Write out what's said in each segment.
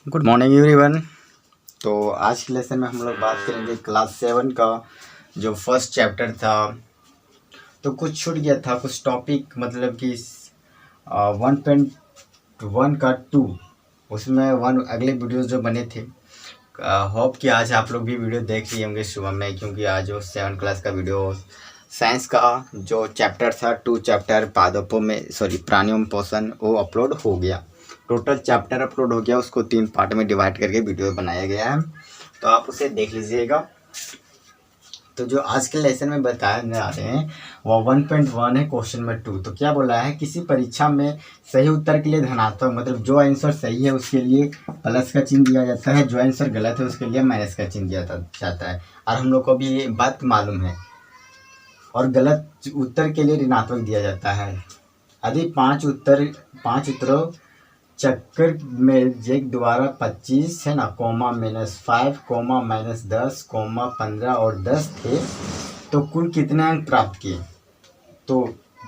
Good morning everyone. तो आज के लेसन में हम लोग बात करेंगे क्लास 7 का जो फर्स्ट चैप्टर था। तो कुछ छूट गया था, कुछ टॉपिक मतलब कि 1.1 का 2 उसमें वन अगले वीडियोस जो बने थे। होप कि आज आप लोग भी वीडियो देख लिए होंगे सुबह में, क्योंकि आज जो 7 क्लास का वीडियो साइंस का जो चैप्टर था 2 चैप्टर पादपों में प्राणियों में पोषण वो अपलोड हो गया। टोटल चैप्टर अपलोड हो गया, उसको 3 पार्ट में डिवाइड करके वीडियो बनाया गया है, तो आप उसे देख लीजिएगा। तो जो आज के लेसन में बताने जा रहे हैं वो 1.1 है क्वेश्चन नंबर 2। तो क्या बोला है, किसी परीक्षा में सही उत्तर के लिए धनात्मक मतलब जो आंसर सही है उसके लिए प्लस का चिन्ह दिया जाता है, जो आंसर गलत है उसके लिए माइनस का चिन्ह दिया जाता है। और हम लोग को भी ये बात मालूम है। और गलत उत्तर के लिए ऋणात्मक दिया जाता है। यदि 5 उत्तरों चक्कर में जेक द्वारा 25 है ना कोमा -5 कोमा -10 कोमा 15 और 10 थे तो कुल कितने अंक प्राप्त किए। तो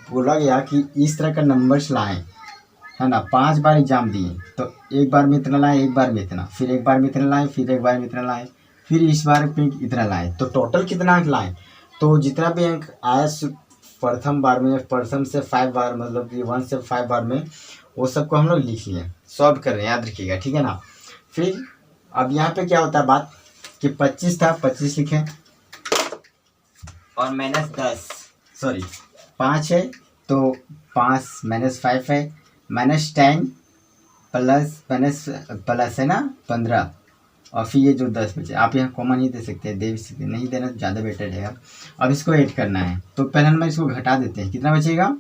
बोला गया कि इस तरह का नंबर्स लाएं, है ना। 5 बार एग्जाम दिए तो एक बार में इतना लाए, एक बार में इतना, फिर एक बार में इतना लाए, फिर एक बार में इतना लाए, फिर इस बार पे इतना लाए, तो टोटल कितना अंक लाए। तो जितना भी अंक आया प्रथम से 5 बार मतलब कि 1 से 5 बार में वो सबको हम लोग लिख लिए, सॉल्व कर रहे हैं, याद रखिएगा, ठीक है ना। फिर अब यहाँ पे क्या होता है बात कि 25 था, 25 लिखें और -5 है तो 5 -5 है, -10 प्लस है ना 15 और फिर ये जो 10 बचे। आप यहाँ कॉमा नहीं दे सकते, नहीं देना तो ज़्यादा बेटर रहेगा। अब इसको ऐड करना है तो पहले हम इसको घटा देते हैं, कितना बचेगा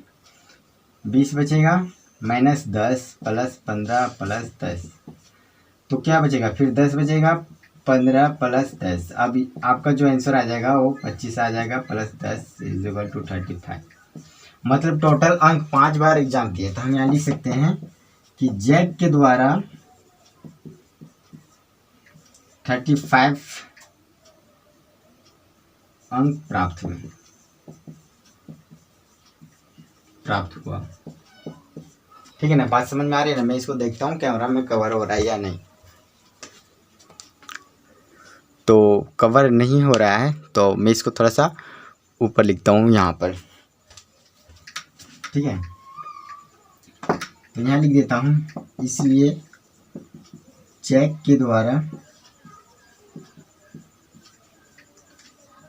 20 बचेगा, -10 + 15 + 10 तो क्या बचेगा, फिर 10 बचेगा, 15 + 10। अब आपका जो आंसर आ जाएगा वो 25 आ जाएगा, +10 = 35। मतलब टोटल अंक 5 बार एग्जाम दिए तो हम यहाँ लिख सकते हैं कि जेड के द्वारा 35 अंक प्राप्त हुआ। ठीक है ना, बात समझ में आ रही है ना। मैं इसको देखता हूँ कैमरा में कवर हो रहा है या नहीं। तो कवर नहीं हो रहा है तो मैं इसको थोड़ा सा ऊपर लिखता हूँ यहाँ पर, ठीक है। तो यहाँ लिख देता हूँ, इसलिए चेक के द्वारा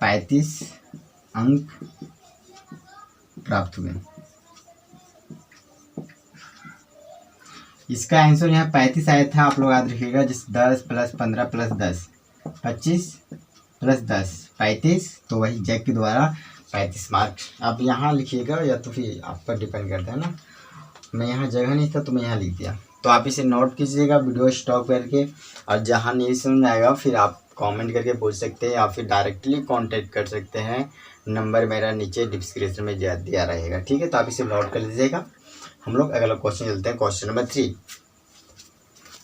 35 अंक प्राप्त हुए। इसका आंसर यहाँ 35 आया था, आप लोग याद रखिएगा। जिस 10 + 15 + 10 25 + 10 35, तो वही जैक के द्वारा 35 मार्क आप यहाँ लिखिएगा, या तो फिर आप पर डिपेंड करता है ना। मैं यहाँ जगह नहीं था तो मैं यहाँ लिख दिया। तो आप इसे नोट कीजिएगा वीडियो स्टॉप करके, और जहाँ नहीं समझ आएगा फिर आप कमेंट करके पूछ सकते हैं या फिर डायरेक्टली कांटेक्ट कर सकते हैं। नंबर मेरा नीचे डिस्क्रिप्शन में दिया रहेगा, ठीक है। तो आप इसे नोट कर लीजिएगा। हम लोग अगला क्वेश्चन चलते हैं, क्वेश्चन नंबर 3।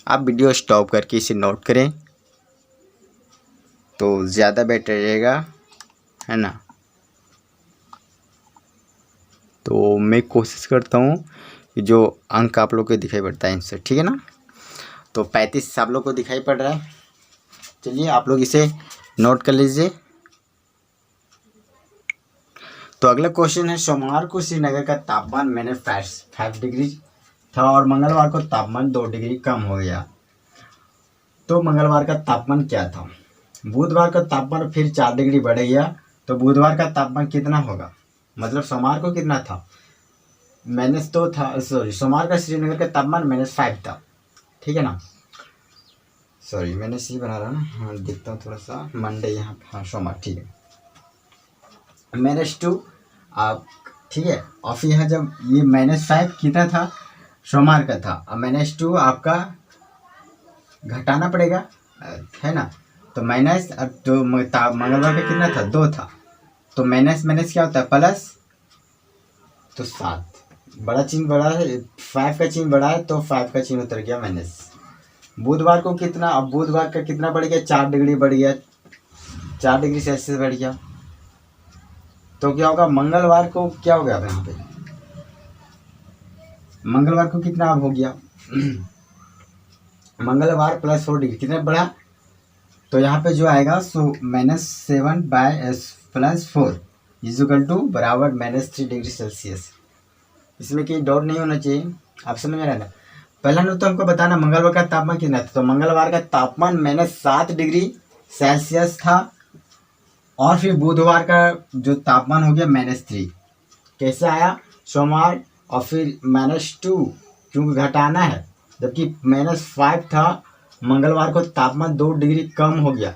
आप वीडियो स्टॉप करके इसे नोट करें तो ज़्यादा बेटर रहेगा, है ना। तो मैं कोशिश करता हूँ कि जो अंक आप लोग को दिखाई पड़ता है आंसर, ठीक है ना। तो 35 आप लोग को दिखाई पड़ रहा है। चलिए आप लोग इसे नोट कर लीजिए। तो अगला क्वेश्चन है, सोमवार को श्रीनगर का तापमान -5 डिग्री था और मंगलवार को तापमान 2 डिग्री कम हो गया। तो मंगलवार का तापमान क्या था। बुधवार का तापमान फिर 4 डिग्री बढ़ गया, तो बुधवार का तापमान कितना होगा। मतलब सोमवार को कितना था, -2 था, सोमवार का श्रीनगर का तापमान -5 था, ठीक है ना। मैंने सी बना रहा ना, हाँ देखता हूँ थोड़ा सा मंडे यहाँ पे, हाँ सोमवार, ठीक है, -2 आप, ठीक है। और फिर यहाँ जब ये -5 कितना था, सोमवार का था, अब -2 आपका घटाना पड़ेगा, है ना। तो माइनस, अब तो मंगलवार का कितना था, 2 था, तो माइनस क्या होता है, प्लस, तो 7 बड़ा चिन्ह बड़ा है, 5 का चिन्ह बड़ा है तो 5 का चिन्ह उतर गया माइनस। बुधवार को कितना, अब बुधवार का कितना बढ़ गया, 4 डिग्री बढ़ गया, 4 डिग्री सेल्सियस बढ़ गया। तो क्या होगा, मंगलवार को क्या हो गया, अब यहाँ पे मंगलवार को कितना अब हो गया मंगलवार +4 डिग्री कितना बढ़ा, तो यहाँ पे जो आएगा सो -7/+4 इक्वल टू बराबर -3 डिग्री सेल्सियस। इसमें कहीं डाउट नहीं होना चाहिए, आप समझ में रहना। पहला नंबर तो हमको बताना मंगलवार का तापमान कितना था, तो मंगलवार का तापमान -7 डिग्री सेल्सियस था। और फिर बुधवार का जो तापमान हो गया -3। कैसे आया, सोमवार और फिर -2 क्योंकि घटाना है, जबकि -5 था। मंगलवार को तापमान 2 डिग्री कम हो गया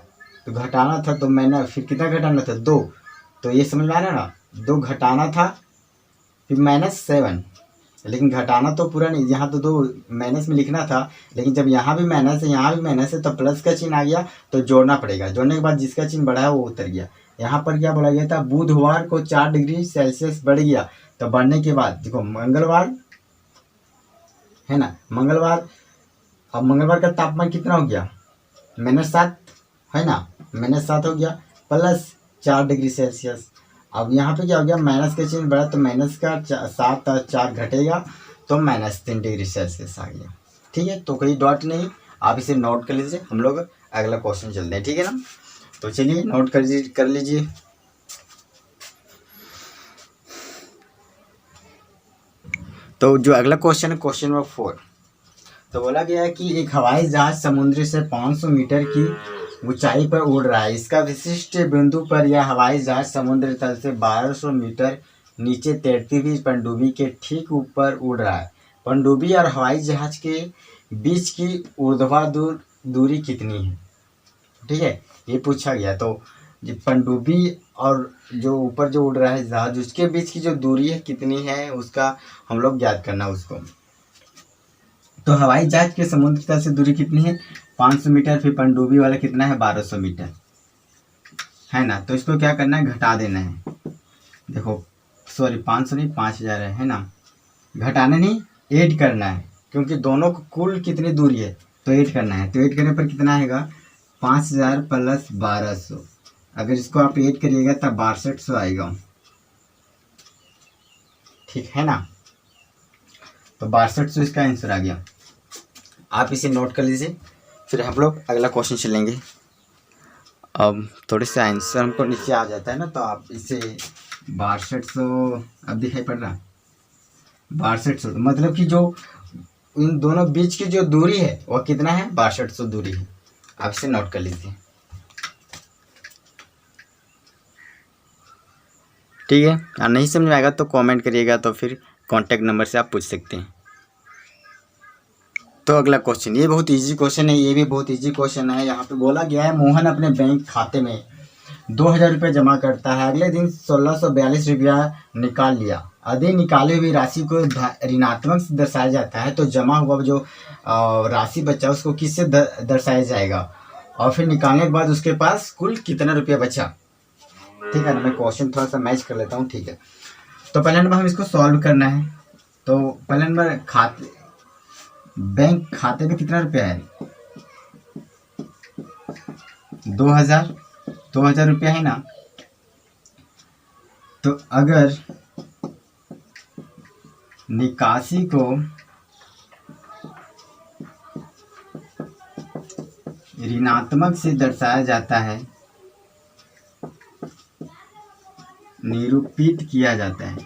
तो घटाना था, तो मैंने फिर कितना घटाना था 2, तो ये समझ में आ रहा है ना, 2 घटाना था फिर -7, लेकिन घटाना तो पूरा नहीं, यहाँ तो 2 माइनस में लिखना था, लेकिन जब यहाँ भी माइनस है यहाँ भी माइनस है तो प्लस का चिन्ह आ गया तो जोड़ना पड़ेगा। जोड़ने के बाद जिसका चिन्ह बढ़ा है वो उतर गया। यहाँ पर क्या बोला गया था, बुधवार को 4 डिग्री सेल्सियस बढ़ गया, तो बढ़ने के बाद देखो मंगलवार है ना, मंगलवार, अब मंगलवार का तापमान कितना हो गया -7 है ना, -7 हो गया +4 डिग्री सेल्सियस। अब यहाँ पे क्या हो गया, माइनस का चिन्ह बढ़ा तो माइनस का 7 और 4 घटेगा तो -3 डिग्री सेल्सियस आ गया। ठीक है, तो कोई डॉट नहीं, आप इसे नोट कर लीजिए। हम लोग अगला क्वेश्चन चलते हैं, ठीक है ना। तो चलिए नोट कर लीजिए। तो जो अगला क्वेश्चन है क्वेश्चन नंबर 4, तो बोला गया है कि एक हवाई जहाज समुद्र से 500 मीटर की ऊंचाई पर उड़ रहा है। इसका विशिष्ट बिंदु पर यह हवाई जहाज समुद्र तल से 1200 मीटर नीचे तैरती हुई पनडुब्बी के ठीक ऊपर उड़ रहा है। पनडुब्बी और हवाई जहाज के बीच की ऊर्ध्वाधर दूरी कितनी है, ठीक है, ये पूछा गया। तो पनडुब्बी और जो ऊपर जो उड़ रहा है जहाज उसके बीच की जो दूरी है कितनी है, उसका हम लोग ज्ञात करना उसको। तो हवाई जहाज के समुद्र तल से दूरी कितनी है 500 मीटर, फिर पनडुब्बी वाला कितना है 1200 मीटर है ना। तो इसको क्या करना है, घटा देना है। देखो सॉरी 500 नहीं 5000 है ना, घटाना नहीं ऐड करना है, क्योंकि दोनों को कुल कितनी दूरी है तो ऐड करना है। तो ऐड करने पर कितना आएगा 5000 + 1200, अगर इसको आप ऐड करिएगा तब 6200 आएगा, ठीक है ना। तो 6200 इसका आंसर आ गया, आप इसे नोट कर लीजिए। फिर हम लोग अगला क्वेश्चन चलेंगे। अब थोड़े से आंसर हमको नीचे आ जाता है ना, तो आप इसे 6200 अब दिखाई पड़ रहा है 6200, तो मतलब कि जो इन दोनों बीच की जो दूरी है वह कितना है 6200 दूरी है, आप इसे नोट कर लीजिए, ठीक है। और नहीं समझ में आएगा तो कमेंट करिएगा, तो फिर कॉन्टैक्ट नंबर से आप पूछ सकते हैं। तो अगला क्वेश्चन, ये बहुत इजी क्वेश्चन है, ये भी बहुत इजी क्वेश्चन है। यहाँ पे बोला गया है मोहन अपने बैंक खाते में 2000 रुपये जमा करता है, अगले दिन 1642 रुपया निकाल लिया। यदि निकाली हुई राशि को ऋणात्मक से दर्शाया जाता है तो जमा हुआ जो राशि बचा उसको किससे दर्शाया जाएगा, और फिर निकालने के बाद उसके पास कुल कितना रुपया बचा। ठीक है ना, मैं क्वेश्चन थोड़ा सा मैच कर लेता हूँ, ठीक है। तो पहले नंबर हम इसको सॉल्व करना है। तो पहले नंबर बैंक खाते में कितना रुपया है 2000 रुपया है ना। तो अगर निकासी को ऋणात्मक से दर्शाया जाता है, निरूपित किया जाता है,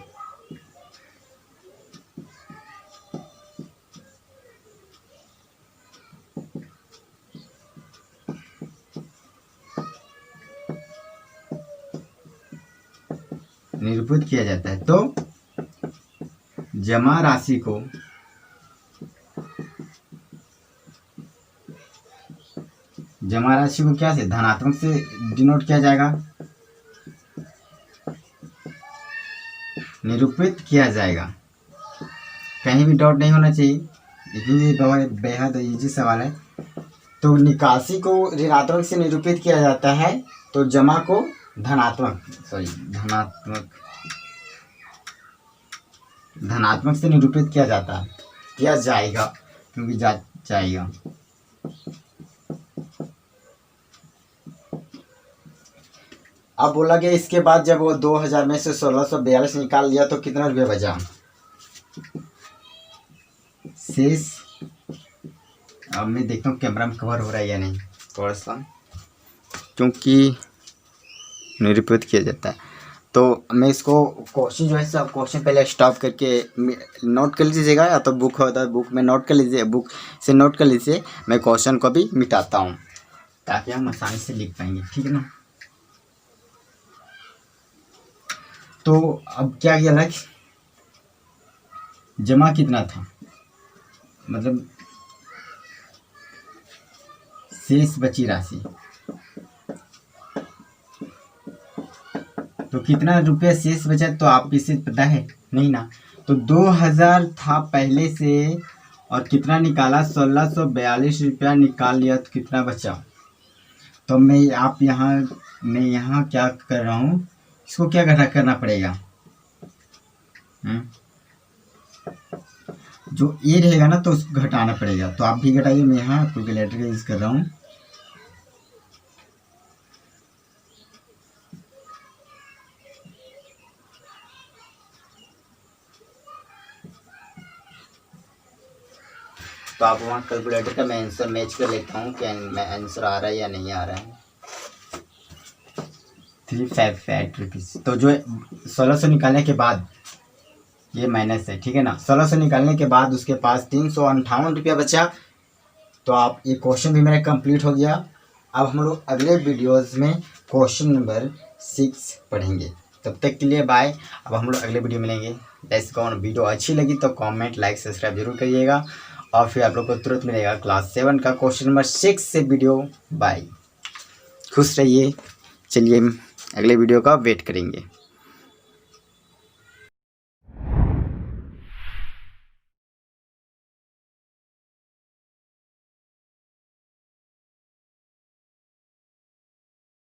निरूपित किया जाता है, तो जमा राशि को क्या से धनात्मक से डिनोट किया जाएगा, निरूपित किया जाएगा। कहीं भी डाउट नहीं होना चाहिए, ये बेहद इजी सवाल है। तो निकासी को ऋणात्मक से निरूपित किया जाता है, तो जमा को धनात्मक से निरूपित किया जाएगा, क्योंकि जाएगा। अब बोला गया इसके बाद जब वो 2000 में से 1642 निकाल लिया तो कितना रुपया बचा, शेष अब मैं देखता हूँ कैमरा में कवर हो रहा है या नहीं, थोड़ा सा, क्योंकि निरूपित किया जाता है। तो मैं इसको क्वेश्चन जो है सब क्वेश्चन पहले स्टॉप करके नोट कर लीजिएगा, या तो बुक होता है बुक में नोट कर लीजिए, बुक से नोट कर लीजिए। मैं क्वेश्चन को भी मिटाता हूँ ताकि हम आसानी से लिख पाएंगे, ठीक है ना। तो अब क्या किया था, जमा कितना था, मतलब शेष बची राशि, तो कितना रुपया शेष बचा तो आप किसे पता है नहीं ना। तो 2000 था पहले से, और कितना निकाला, 1642 रुपया निकाल लिया, तो कितना बचा। तो मैं यहाँ क्या कर रहा हूँ, इसको क्या करना पड़ेगा, जो ए रहेगा ना तो उसको घटाना पड़ेगा। तो आप भी घटाइए, मैं यहाँ कैलकुलेटर का यूज़ कर रहा हूँ। तो आप वहाँ कैलकुलेटर का मैं आंसर मैच कर लेता हूँ कि मैं आंसर आ रहा है या नहीं आ रहा है। 358 रुपीज़। तो जो 1600 निकालने के बाद ये माइनस है, ठीक है ना। 1600 निकालने के बाद उसके पास 358 रुपया बचा। तो आप ये क्वेश्चन भी मेरा कंप्लीट हो गया। अब हम लोग अगले वीडियोज़ में क्वेश्चन नंबर 6 पढ़ेंगे। तब तक के लिए बाय। अब हम लोग अगले वीडियो मिलेंगे। Let's go on. वीडियो अच्छी लगी तो कमेंट लाइक सब्सक्राइब जरूर करिएगा, और फिर आप लोग को तुरंत मिलेगा क्लास 7 का क्वेश्चन नंबर 6 से वीडियो। बाय, खुश रहिए। चलिए अगले वीडियो का वेट करेंगे।